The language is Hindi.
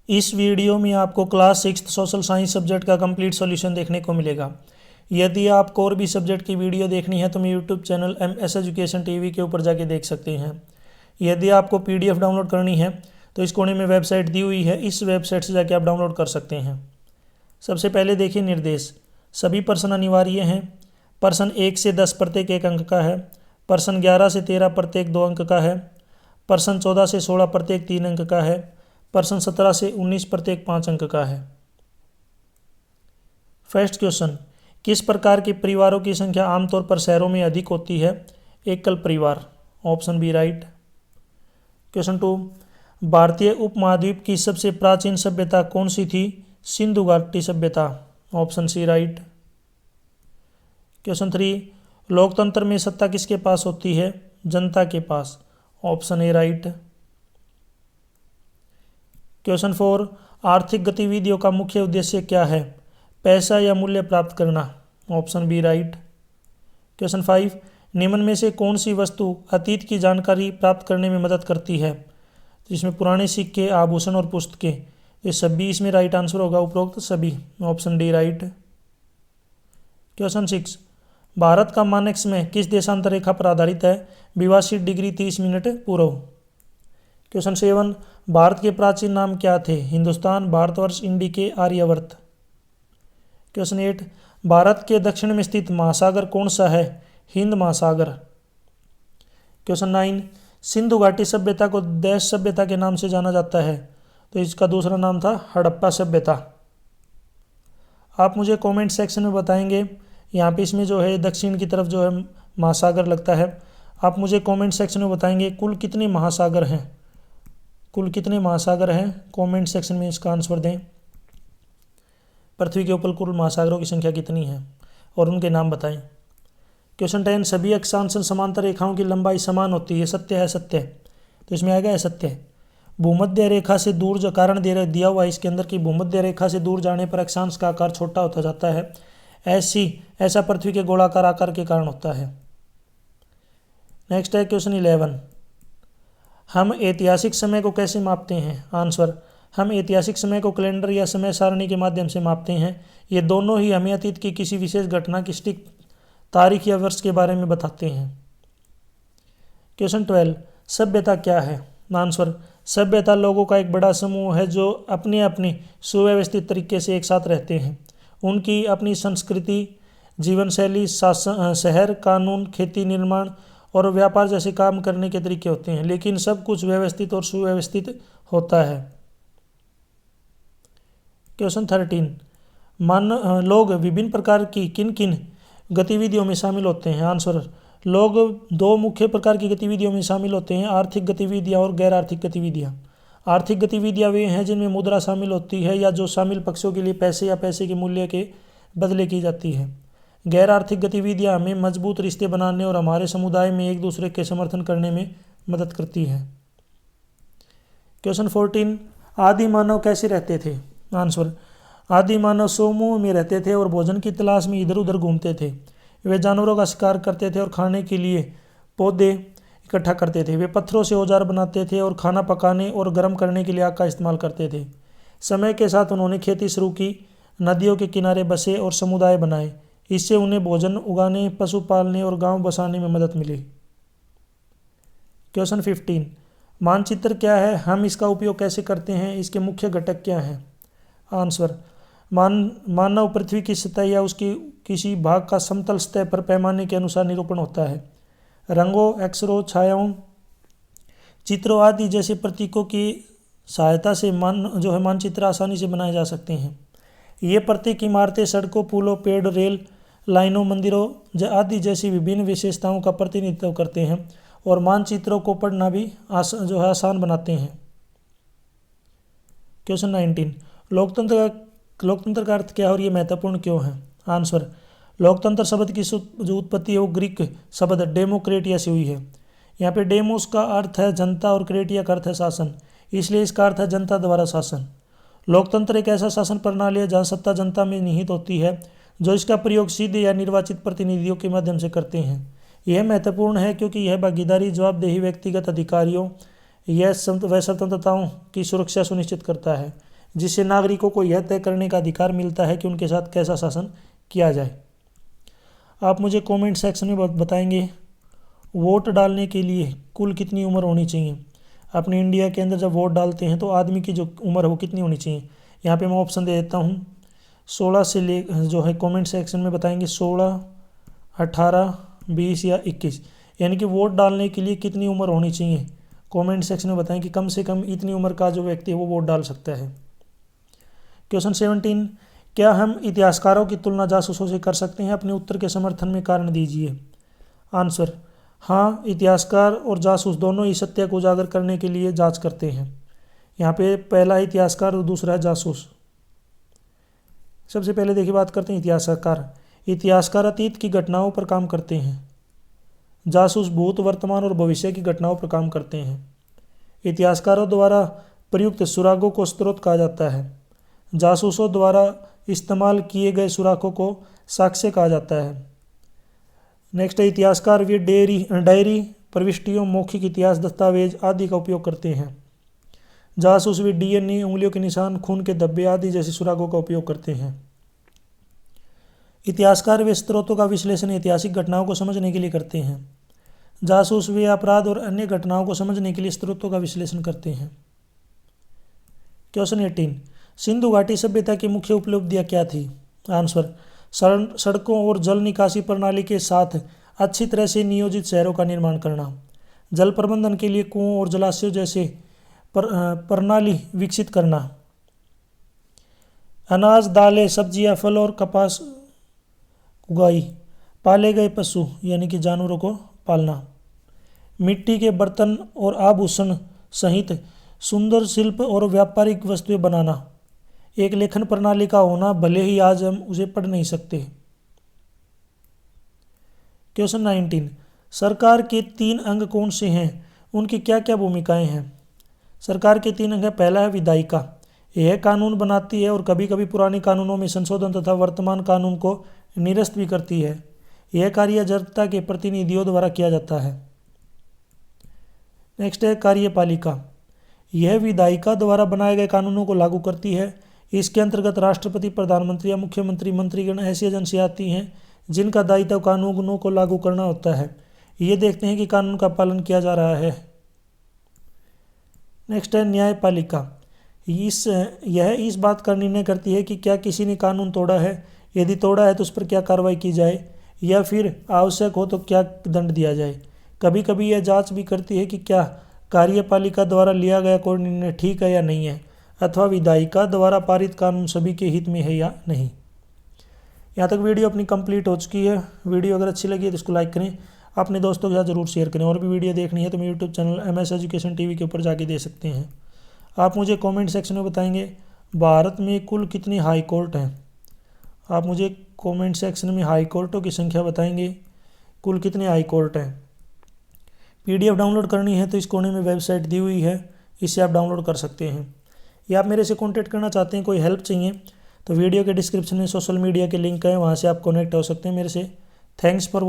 इस वीडियो में आपको क्लास 6 सोशल साइंस सब्जेक्ट का कंप्लीट सॉल्यूशन देखने को मिलेगा। यदि आपको और भी सब्जेक्ट की वीडियो देखनी है तो मेरे YouTube channel MS education TV के ऊपर जाके देख सकते हैं। यदि आपको PDF डाउनलोड करनी है तो इस कोने में वेबसाइट दी हुई है, इस वेबसाइट से जाके आप डाउनलोड कर सकते हैं। सबसे पहले देखिए निर्देश। सभी प्रश्न अनिवार्य हैं। प्रश्न 1 से 10 प्रत्येक 1 अंक का है। प्रश्न 11 से 13 प्रत्येक 2 अंक का है। प्रश्न 14 से 16 प्रत्येक 3 अंक का है। प्रश्न 17 से 19 प्रत्येक 5 अंक का है। फर्स्ट क्वेश्चन, किस प्रकार के परिवारों की संख्या आमतौर पर शहरों में अधिक होती है? एकल परिवार, ऑप्शन बी राइट। क्वेश्चन 2, भारतीय उपमहाद्वीप की सबसे प्राचीन सभ्यता कौन सी थी? सिंधु घाटी सभ्यता, ऑप्शन सी राइट। क्वेश्चन 3, लोकतंत्र में सत्ता किसके पास होती है? जनता के पास, ऑप्शन ए राइट। क्वेश्चन 4, आर्थिक गतिविधियों का मुख्य उद्देश्य क्या है? पैसा या मूल्य प्राप्त करना, ऑप्शन बी राइट। क्वेश्चन 5, निम्न में से कौन सी वस्तु अतीत की जानकारी प्राप्त करने में मदद करती है? जिसमें पुराने सिक्के, आभूषण और पुस्तकें, ये सभी इसमें राइट आंसर होगा, उपरोक्त सभी, option D right. Question 6, Bharat का मानक समय किस देशांतर रेखा पर आधारित है? 82 डिग्री 30 मिनट पूर्व। क्वेश्चन 7, भारत के प्राचीन नाम क्या थे? हिंदुस्तान, भारतवर्ष, इंडिके, आर्यवर्त। क्वेश्चन 8, भारत के दक्षिण में स्थित महासागर कौन सा है? हिंद महासागर। क्वेश्चन 9, सिंधु घाटी सभ्यता को देश सभ्यता के नाम से जाना जाता है? तो इसका दूसरा नाम था हड़प्पा सभ्यता। आप मुझे कमेंट सेक्शन में बताएंगे, यहाँ पे इसमें जो है दक्षिण की तरफ जो है महासागर लगता है। आप मुझे कमेंट सेक्शन में बताएंगे कुल कितने महासागर हैं, कुल कितने महासागर हैं, कमेंट सेक्शन में इसका आंसर दें। पृथ्वी के ऊपर कुल महासागरों की संख्या कितनी है और उनके नाम बताएं। क्वेश्चन 10, सभी अक्षांश समांतर रेखाओं की लंबाई समान होती है, सत्य है? सत्य। तो इसमें आएगा सत्य। भूमध्य रेखा से दूर जो कारण दिया हुआ है इसके अंदर की भूमध्य रेखा से दूर जाने पर अक्षांश का आकार छोटा होता जाता है। ऐसा पृथ्वी के गोलाकार आकार के कारण होता है। नेक्स्ट है क्वेश्चन 11, हम ऐतिहासिक समय को कैसे मापते हैं? आंसर, हम ऐतिहासिक समय को कैलेंडर या समय सारणी के माध्यम से मापते हैं। ये दोनों ही हमें अतीत की किसी विशेष घटना की सटीक तारीख या वर्ष के बारे में बताते हैं। क्वेश्चन 12, सभ्यता क्या है? आंसर, सभ्यता लोगों का एक बड़ा समूह है जो अपने अपनी सुव्यवस्थित तरीके से एक साथ रहते हैं। उनकी अपनी संस्कृति, जीवन शैली, शहर, कानून, खेती, निर्माण और व्यापार जैसे काम करने के तरीके होते हैं, लेकिन सब कुछ व्यवस्थित और सुव्यवस्थित होता है। क्वेश्चन 13, लोग विभिन्न प्रकार की किन किन गतिविधियों में शामिल होते हैं? आंसर, लोग दो मुख्य प्रकार की गतिविधियों में शामिल होते हैं, आर्थिक गतिविधियां और गैर आर्थिक गतिविधियां। आर्थिक गतिविधियां वे हैं जिनमें मुद्रा शामिल होती है या जो शामिल पक्षों के लिए पैसे या पैसे के मूल्य के बदले की जाती है। गैर आर्थिक गतिविधियां हमें मजबूत रिश्ते बनाने और हमारे समुदाय में एक दूसरे के समर्थन करने में मदद करती है। क्वेश्चन 14, आदि मानव कैसे रहते थे? आंसर, आदि मानव समूह में रहते थे और भोजन की तलाश में इधर उधर घूमते थे। वे जानवरों का शिकार करते थे और खाने के लिए पौधे इकट्ठा करते थे। वे पत्थरों से औजार बनाते थे और खाना पकाने और गर्म करने के लिए आग का इस्तेमाल करते थे। समय के साथ उन्होंने खेती शुरू की, नदियों के किनारे बसे और समुदाय बनाए। इससे उन्हें भोजन उगाने, पशु पालने और गांव बसाने में मदद मिली। क्वेश्चन 15, मानचित्र क्या है? हम इसका उपयोग कैसे करते हैं? इसके मुख्य घटक क्या हैं? आंसर, मानव पृथ्वी की सतह या उसकी किसी भाग का समतल सतह पर पैमाने के अनुसार निरूपण होता है। रंगों, अक्षरों, छायाओं, चित्रों आदि जैसे प्रतीकों की सहायता से मानचित्र आसानी से बनाए जा सकते हैं। ये प्रतीक इमारतें, सड़कों, पुलों, पेड़, रेल लाइनों, मंदिरों आदि जैसी विभिन्न विशेषताओं का प्रतिनिधित्व करते हैं और मानचित्रों को पढ़ना भी आसान बनाते हैं। क्वेश्चन 19, लोकतंत्र का अर्थ क्या है और ये महत्वपूर्ण क्यों है? आंसर, लोकतंत्र शब्द की जो उत्पत्ति है वो ग्रीक शब्द डेमोक्रेटिया से हुई है। यहाँ पे डेमोस का अर्थ है जनता और क्रेटिया का अर्थ है शासन, इसलिए इसका अर्थ है जनता द्वारा शासन। लोकतंत्र एक ऐसा शासन प्रणाली है जहाँ सत्ता जनता में निहित होती है, जो इसका प्रयोग सीधे या निर्वाचित प्रतिनिधियों के माध्यम से करते हैं। यह महत्वपूर्ण है क्योंकि यह भागीदारी, जवाबदेही, व्यक्तिगत अधिकारियों व स्वतंत्रताओं की सुरक्षा सुनिश्चित करता है। जिससे नागरिकों को यह तय करने का अधिकार मिलता है कि उनके साथ कैसा शासन किया जाए। आप मुझे कमेंट सेक्शन में बताएंगे वोट डालने के लिए कुल कितनी उम्र होनी चाहिए। अपने इंडिया के अंदर जब वोट डालते हैं तो आदमी की जो उम्र है वो कितनी होनी चाहिए। यहाँ पे मैं ऑप्शन दे देता हूँ 16 से ले जो है कमेंट सेक्शन में बताएंगे 16, 18, 20 या 21, यानी कि वोट डालने के लिए कितनी उम्र होनी चाहिए। कमेंट सेक्शन में बताएं कि कम से कम इतनी उम्र का जो व्यक्ति है वो वोट डाल सकता है। क्वेश्चन 17, क्या हम इतिहासकारों की तुलना जासूसों से कर सकते हैं? अपने उत्तर के समर्थन में कारण दीजिए। आंसर, हाँ, इतिहासकार और जासूस दोनों ही सत्य को उजागर करने के लिए जांच करते हैं। यहाँ पे पहला है इतिहासकार और दूसरा है जासूस। सबसे पहले देखिए बात करते हैं इतिहासकार। इतिहासकार अतीत की घटनाओं पर काम करते हैं। जासूस भूत, वर्तमान और भविष्य की घटनाओं पर काम करते हैं। इतिहासकारों द्वारा प्रयुक्त सुरागों को स्रोत कहा जाता है। जासूसों द्वारा इस्तेमाल किए गए सुरागों को साक्ष्य कहा जाता है। नेक्स्ट है इतिहासकार वे डायरी, प्रविष्टियों, मौखिक इतिहास दस्तावेज आदि का उपयोग करते हैं। जासूस वे DNA, उंगलियों के निशान, खून के धब्बे आदि जैसे सुरागों का उपयोग करते हैं। इतिहासकार वे स्रोतों का विश्लेषण ऐतिहासिक घटनाओं को समझने के लिए करते हैं। जासूस वे अपराध और अन्य घटनाओं को समझने के लिए स्रोतों का विश्लेषण करते हैं। क्वेश्चन 18, सिंधु घाटी सभ्यता की मुख्य उपलब्धियां क्या थी? आंसर, सड़कों और जल निकासी प्रणाली के साथ अच्छी तरह से नियोजित शहरों का निर्माण करना, जल प्रबंधन के लिए कुओं और जलाशयों जैसे प्रणाली विकसित करना, अनाज, दालें, सब्जियां, फल और कपास उगाई, पाले गए पशु यानी कि जानवरों को पालना, मिट्टी के बर्तन और आभूषण सहित सुंदर शिल्प और व्यापारिक वस्तुएं बनाना, एक लेखन प्रणाली का होना, भले ही आज हम उसे पढ़ नहीं सकते। क्वेश्चन 19, सरकार के 3 अंग कौन से हैं? उनकी क्या क्या भूमिकाएं हैं? सरकार के 3 अंग है। पहला है विधायिका, यह कानून बनाती है और कभी कभी पुराने कानूनों में संशोधन तथा वर्तमान कानून को निरस्त भी करती है। यह कार्य जनता के प्रतिनिधियों द्वारा किया जाता है। नेक्स्ट है कार्यपालिका, यह विधायिका द्वारा बनाए गए कानूनों को लागू करती है। इसके अंतर्गत राष्ट्रपति, प्रधानमंत्री या मुख्यमंत्री, मंत्रीगण ऐसी एजेंसियां आती हैं जिनका दायित्व कानूनों को लागू करना होता है। ये देखते हैं कि कानून का पालन किया जा रहा है। नेक्स्ट है न्यायपालिका, यह इस बात का निर्णय करती है कि क्या किसी ने कानून तोड़ा है, यदि तोड़ा है तो उस पर क्या कार्रवाई की जाए या फिर आवश्यक हो तो क्या दंड दिया जाए। कभी कभी यह जांच भी करती है कि क्या कार्यपालिका द्वारा लिया गया कोई निर्णय ठीक है या नहीं है, अथवा विधायिका द्वारा पारित कानून सभी के हित में है या नहीं। यहाँ तक वीडियो अपनी कंप्लीट हो चुकी है। वीडियो अगर अच्छी लगी है तो इसको लाइक करें, अपने दोस्तों के साथ ज़रूर शेयर करें। और भी वीडियो देखनी है तो मेरे YouTube channel MS education TV के ऊपर जाके दे सकते हैं। आप मुझे कमेंट सेक्शन में बताएंगे भारत में कुल कितनी हाई कोर्ट हैं। आप मुझे कमेंट सेक्शन में हाई कोर्टों की संख्या बताएंगे, कुल कितने हाई कोर्ट हैं। PDF डाउनलोड करनी है तो इस कोने में वेबसाइट दी हुई है, इससे आप डाउनलोड कर सकते हैं। या आप मेरे से कॉन्टैक्ट करना चाहते हैं, कोई हेल्प चाहिए, तो वीडियो के डिस्क्रिप्शन में सोशल मीडिया के लिंक है, वहाँ से आप कनेक्ट हो सकते हैं मेरे से। Thanks for watching.